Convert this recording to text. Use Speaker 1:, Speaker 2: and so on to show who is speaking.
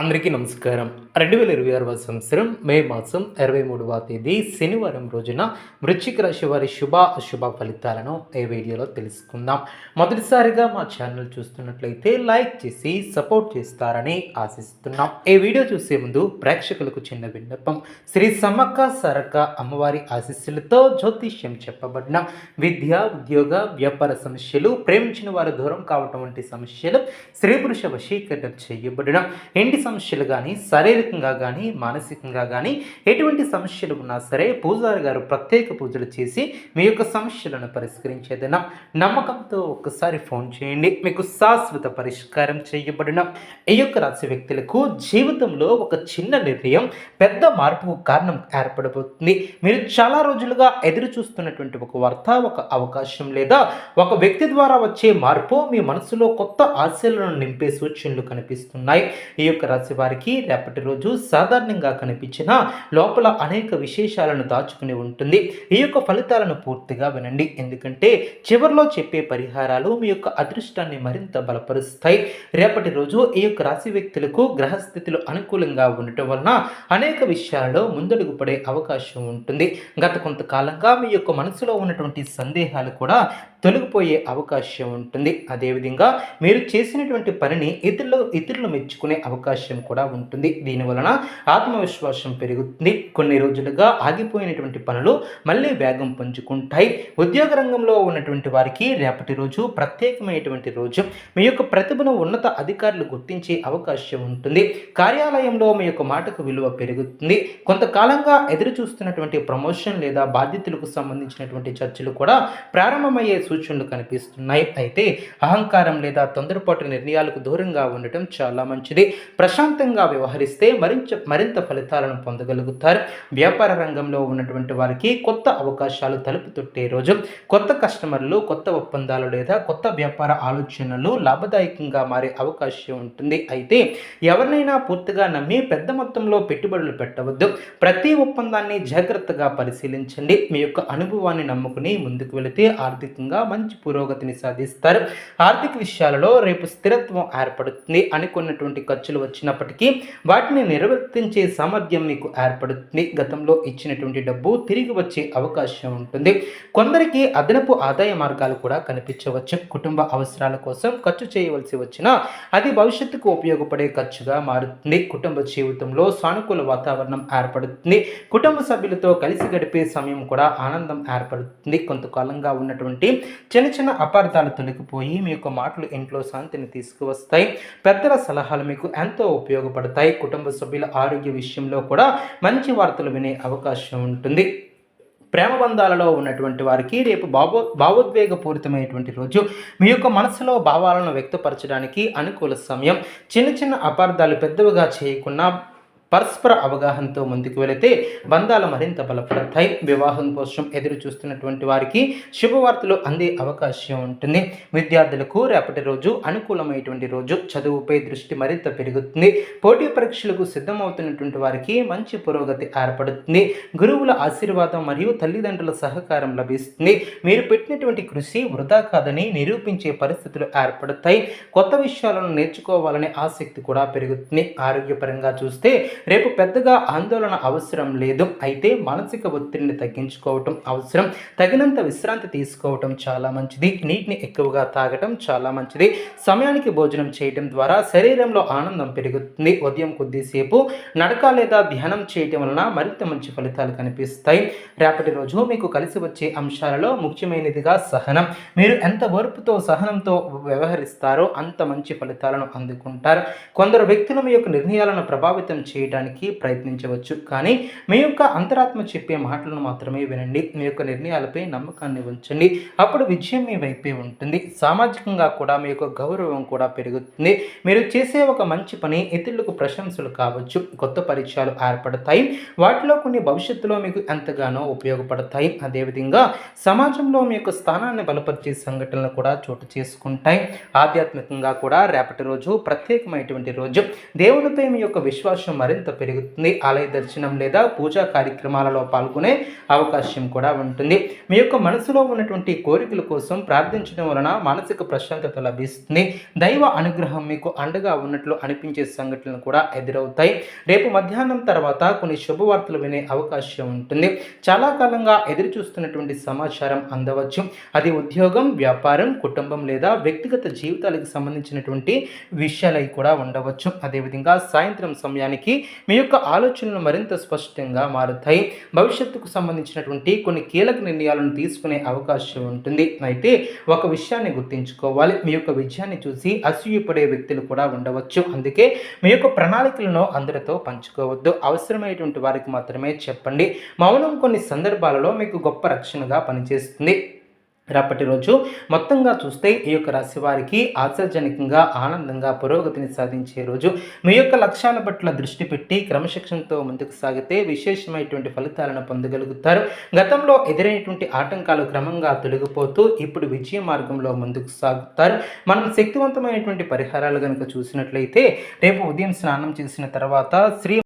Speaker 1: అందరికీ నమస్కారం. 2026వ సంవత్సరం మే మాసం 23వ తేదీ శనివారం రోజున వృశ్చిక రాశి వారి శుభ అశుభ ఫలితాలను ఈ వీడియోలో తెలుసుకుందాం. మొదటిసారిగా మా ఛానల్ చూస్తున్నట్లయితే లైక్ చేసి సపోర్ట్ చేస్తారని ఆశిస్తున్నాం. ఈ వీడియో చూసే ముందు ప్రేక్షకులకు చిన్న విన్నపం. శ్రీ సమ్మక్క సారక్క అమ్మవారి ఆశీస్సులతో జ్యోతిష్యం చెప్పబడిన విద్య, ఉద్యోగ, వ్యాపార సమస్యలు, ప్రేమించిన వారు దూరం కావటం వంటి సమస్యలు, స్త్రీ పురుష వశీకరణం చేయబడిన ఇంటి సమస్యలు కానీ, శారీరకంగా కానీ, మానసికంగా కానీ ఎటువంటి సమస్యలు ఉన్నా సరే పూజారి గారు ప్రత్యేక పూజలు చేసి మీ యొక్క సమస్యలను పరిష్కరించేదైనా నమ్మకంతో ఒక్కసారి ఫోన్ చేయండి. మీకు శాశ్వత పరిష్కారం చేయబడిన ఈ యొక్క రాశి వ్యక్తులకు జీవితంలో ఒక చిన్న నిర్ణయం పెద్ద మార్పుకు కారణం ఏర్పడబోతుంది. మీరు చాలా రోజులుగా ఎదురు చూస్తున్నటువంటి ఒక వార్త, ఒక అవకాశం లేదా ఒక వ్యక్తి ద్వారా వచ్చే మార్పు మీ మనసులో కొత్త ఆశలను నింపే సూచనలు కనిపిస్తున్నాయి. ఈ యొక్క రాశి వారికి రేపటి రోజు సాధారణంగా కనిపించిన లోపల అనేక విశేషాలను దాచుకుని ఉంటుంది. ఈ యొక్క ఫలితాలను పూర్తిగా వినండి, ఎందుకంటే చివరిలో చెప్పే పరిహారాలు మీ యొక్క అదృష్టాన్ని మరింత బలపరుస్తాయి. రేపటి రోజు ఈ యొక్క రాశి వ్యక్తులకు గ్రహస్థితులు అనుకూలంగా ఉండటం వలన అనేక విషయాలలో ముందడుగు పడే అవకాశం ఉంటుంది. గత కొంతకాలంగా మీ యొక్క మనసులో ఉన్నటువంటి సందేహాలు కూడా తొలగిపోయే అవకాశం ఉంటుంది. అదేవిధంగా మీరు చేసినటువంటి పనిని ఇతరులు మెచ్చుకునే అవకాశం కూడా ఉంటుంది. దీనివలన ఆత్మవిశ్వాసం పెరుగుతుంది. కొన్ని రోజులుగా ఆగిపోయినటువంటి పనులు మళ్ళీ వేగం పుంజుకుంటాయి. ఉద్యోగ రంగంలో ఉన్నటువంటి వారికి రేపటి రోజు ప్రత్యేకమైనటువంటి రోజు. మీ యొక్క ప్రతిభను ఉన్నత అధికారులు గుర్తించే అవకాశం ఉంటుంది. కార్యాలయంలో మీ యొక్క మాటకు విలువ పెరుగుతుంది. కొంతకాలంగా ఎదురు చూస్తున్నటువంటి ప్రమోషన్ లేదా బాధ్యతలకు సంబంధించినటువంటి చర్చలు కూడా ప్రారంభమయ్యే సూచనలు కనిపిస్తున్నాయి. అయితే అహంకారం లేదా తొందరపాటు నిర్ణయాలకు దూరంగా ఉండటం చాలా మంచిది. ప్రశాంతంగా వ్యవహరిస్తే మరింత ఫలితాలను పొందగలుగుతారు. వ్యాపార రంగంలో ఉన్నటువంటి వారికి కొత్త అవకాశాలు తలుపు తొట్టే రోజు. కొత్త కస్టమర్లు, కొత్త ఒప్పందాలు లేదా కొత్త వ్యాపార ఆలోచనలు లాభదాయకంగా మారే అవకాశం ఉంటుంది. అయితే ఎవరినైనా పూర్తిగా నమ్మి పెద్ద మొత్తంలో పెట్టుబడులు పెట్టవద్దు. ప్రతి ఒప్పందాన్ని జాగ్రత్తగా పరిశీలించండి. మీ యొక్క అనుభవాన్ని నమ్ముకుని ముందుకు వెళితే ఆర్థికంగా మంచి పురోగతిని సాధిస్తారు. ఆర్థిక విషయాలలో రేపు స్థిరత్వం ఏర్పడుతుంది. అనుకున్నటువంటి ఖర్చులు వచ్చినప్పటికీ వాటిని నిర్వర్తించే సామర్థ్యం మీకు ఏర్పడుతుంది. గతంలో ఇచ్చినటువంటి డబ్బు తిరిగి వచ్చే అవకాశం ఉంటుంది. కొందరికి అదనపు ఆదాయ మార్గాలు కూడా కనిపించవచ్చు. కుటుంబ అవసరాల కోసం ఖర్చు చేయవలసి వచ్చినా అది భవిష్యత్తుకు ఉపయోగపడే ఖర్చుగా మారుతుంది. కుటుంబ జీవితంలో సానుకూల వాతావరణం ఏర్పడుతుంది. కుటుంబ సభ్యులతో కలిసి గడిపే సమయం కూడా ఆనందం ఏర్పడుతుంది. కొంతకాలంగా ఉన్నటువంటి చిన్న అపార్థాలు తొలగిపోయి మీ యొక్క మాటలు ఇంట్లో శాంతిని తీసుకువస్తాయి. పెద్దల సలహాలు మీకు ఎంతో ఉపయోగపడతాయి. కుటుంబ సభ్యుల ఆరోగ్య విషయంలో కూడా మంచి వార్తలు వినే అవకాశం ఉంటుంది. ప్రేమ బంధాలలో ఉన్నటువంటి వారికి రేపు భావోద్వేగపూరితమైనటువంటి రోజు. మీ యొక్క మనసులో భావాలను వ్యక్తపరచడానికి అనుకూల సమయం. చిన్న అపార్థాలు పెద్దవిగా చేయకుండా పరస్పర అవగాహనతో ముందుకు వెళితే బంధాలు మరింత బలపడతాయి. వివాహం కోసం ఎదురు చూస్తున్నటువంటి వారికి శుభవార్తలు అందే అవకాశం ఉంటుంది. విద్యార్థులకు రేపటి రోజు అనుకూలమైనటువంటి రోజు. చదువుపై దృష్టి మరింత పెరుగుతుంది. పోటీ పరీక్షలకు సిద్ధమవుతున్నటువంటి వారికి మంచి పురోగతి ఏర్పడుతుంది. గురువుల ఆశీర్వాదం మరియు తల్లిదండ్రుల సహకారం లభిస్తుంది. మీరు పెట్టినటువంటి కృషి వృధా కాదని నిరూపించే పరిస్థితులు ఏర్పడతాయి. కొత్త విషయాలను నేర్చుకోవాలనే ఆసక్తి కూడా పెరుగుతుంది. ఆరోగ్యపరంగా చూస్తే రేపు పెద్దగా ఆందోళన అవసరం లేదు. అయితే మానసిక ఒత్తిడిని తగ్గించుకోవటం అవసరం. తగినంత విశ్రాంతి తీసుకోవటం చాలా మంచిది. నీటిని ఎక్కువగా తాగటం చాలా మంచిది. సమయానికి భోజనం చేయటం ద్వారా శరీరంలో ఆనందం పెరుగుతుంది. ఉదయం కొద్దిసేపు నడక లేదా ధ్యానం చేయటం వలన మరింత మంచి ఫలితాలు కనిపిస్తాయి. రేపటి రోజు మీకు కలిసి వచ్చే అంశాలలో ముఖ్యమైనదిగా సహనం. మీరు ఎంత ఓర్పుతో సహనంతో వ్యవహరిస్తారో అంత మంచి ఫలితాలను అందుకుంటారు. కొందరు వ్యక్తులు మీ యొక్క నిర్ణయాలను ప్రభావితం చేయడానికి ప్రయత్నించవచ్చు, కానీ మీ యొక్క అంతరాత్మ చెప్పే మాటలను మాత్రమే వినండి. మీ యొక్క నిర్ణయాలపై నమ్మకాన్ని ఉంచండి. అప్పుడు విజయం మీ వైపే ఉంటుంది. సామాజికంగా కూడా మీ యొక్క గౌరవం కూడా పెరుగుతుంది. మీరు చేసే ఒక మంచి పని ఇతరులకు ప్రశంసలు కావచ్చు. కొత్త పరిచయాలు ఏర్పడతాయి. వాటిలో కొన్ని భవిష్యత్తులో మీకు ఎంతగానో ఉపయోగపడతాయి. అదేవిధంగా సమాజంలో మీ యొక్క స్థానాన్ని బలపరిచే సంఘటనలు కూడా చోటు చేసుకుంటాయి. ఆధ్యాత్మికంగా కూడా రేపటి రోజు ప్రత్యేకమైనటువంటి రోజు. దేవునిపై మీ యొక్క విశ్వాసం మరి మరింత పెరుగుతుంది. ఆలయ దర్శనం లేదా పూజా కార్యక్రమాలలో పాల్గొనే అవకాశం కూడా ఉంటుంది. మీ యొక్క మనసులో ఉన్నటువంటి కోరికల కోసం ప్రార్థించడం వలన మానసిక ప్రశాంతత లభిస్తుంది. దైవ అనుగ్రహం మీకు అండగా ఉన్నట్లు అనిపించే సంఘటనలు కూడా ఎదురవుతాయి. రేపు మధ్యాహ్నం తర్వాత కొన్ని శుభవార్తలు వినే అవకాశం ఉంటుంది. చాలా కాలంగా ఎదురు చూస్తున్నటువంటి సమాచారం అందవచ్చు. అది ఉద్యోగం, వ్యాపారం, కుటుంబం లేదా వ్యక్తిగత జీవితాలకు సంబంధించినటువంటి విషయాలై కూడా ఉండవచ్చు. అదేవిధంగా సాయంత్రం సమయానికి మీ యొక్క ఆలోచనలు మరింత స్పష్టంగా మారుతాయి. భవిష్యత్తుకు సంబంధించినటువంటి కొన్ని కీలక నిర్ణయాలను తీసుకునే అవకాశం ఉంటుంది. అయితే ఒక విషయాన్ని గుర్తుంచుకోవాలి, మీ యొక్క విజయాన్ని చూసి అసూయపడే వ్యక్తులు కూడా ఉండవచ్చు. అందుకే మీ యొక్క ప్రణాళికలను అందరితో పంచుకోవద్దు. అవసరమైనటువంటి వారికి మాత్రమే చెప్పండి. మౌనం కొన్ని సందర్భాలలో మీకు గొప్ప రక్షణగా పనిచేస్తుంది. రేపటి రోజు మొత్తంగా చూస్తే ఈ యొక్క రాశి వారికి ఆశాజనకంగా, ఆనందంగా పురోగతిని సాధించే రోజు. మీ యొక్క లక్ష్యాల పట్ల దృష్టి పెట్టి క్రమశిక్షణతో ముందుకు సాగితే విశేషమైనటువంటి ఫలితాలను పొందగలుగుతారు. గతంలో ఎదురైనటువంటి ఆటంకాలు క్రమంగా తొలగిపోతూ ఇప్పుడు విజయ మార్గంలో ముందుకు సాగుతారు. మనం శక్తివంతమైనటువంటి పరిహారాలు కనుక చూసినట్లయితే రేపు ఉదయం స్నానం చేసిన తర్వాత శ్రీ